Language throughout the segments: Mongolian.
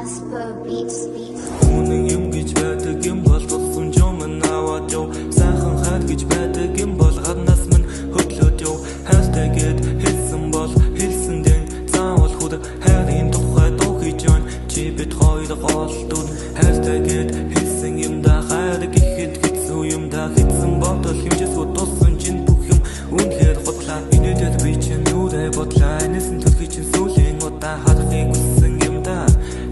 Jasper Beats. Үнэн юм гэж байдаг юм бол туссан юм наваад ёо. Сайхан хайр гэж байдаг юм бол гаднаас минь хөдлөөд ёо. Hashtag-эд хэлсэн бол хэлсэн дэн заавал хүд хайрын тухай дуу хийж яан чи бид хоёр голдууд. Hashtag-эд хэлсэн юм да хайр гэхэд хэцүү юм да хэцэн бодол хэмжээсгүй туссан чинь бүх юм үнэхээр готлаа. Инээдэр би чинь нүрээ бодлаа. Энэсэн төлөй чинь сүүлийн удаа харахыг хүссэн юм да.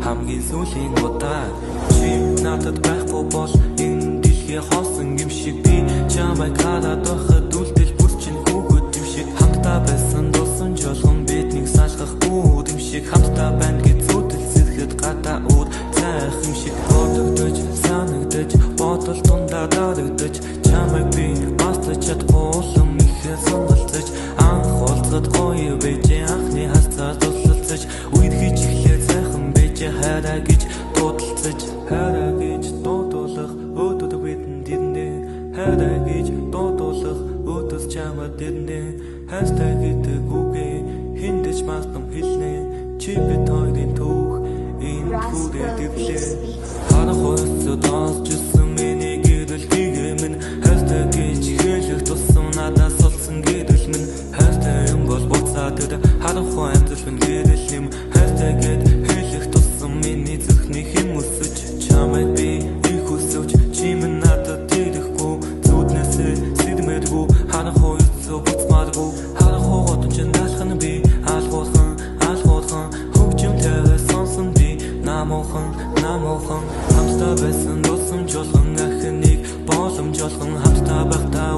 Хамгийн сүүлийн удаа чи надад байхгүй бол энэ дэлхий хоосон юм шиг би чамайг хараад байхад үлдэл бүс чинь хүүхэд юм шиг хамтдаа байсан дусан жолхон биднийг салгах үүд юм шиг хамтдаа байна гэж зүтэл сэрхэд гадаа үүд цайх юм шиг бодогдож санагдаж бодол дундаа дарагдаж чамайг би баслаж чадахгүй улам ихээр сонголцож анх уулзаад гоё байж анхны хасцаа тусалцаж үед хийж ихлээр сайхан байж хайраа гэж дуудалцаж хайраа гэж дуудуулах өөдөө бидэн дэрнэ хайраа гэж дуудуулах өөдөөс чамаа дэрнэ hashtag гэдэг үгээ хиндэж мастам хэлнэ чи бид хоёрын түүх энэ хүрээ дэвлээ харах хойсоос жисэн миний гэрэл гэгэмэн hashtag гэж хэлэх тусам надаас олсон гэрэл минь hashtag юм бол буцаад харах хойсоос минь гэрэл юм hashtag хэлэх тусам миний зүрхний хэм өсөж чамайг би их өсөж чи минь надад ирэхгүй зүуднээсээ сэдмэргүй харах хойсоо буцмааргүй харах хойд чинь даалхан би алгуухан хөгжимтэй сонсон би намуухан хамтдаа байсан дулсан жолхон ахныг боломж олгон хамтдаа байхдаа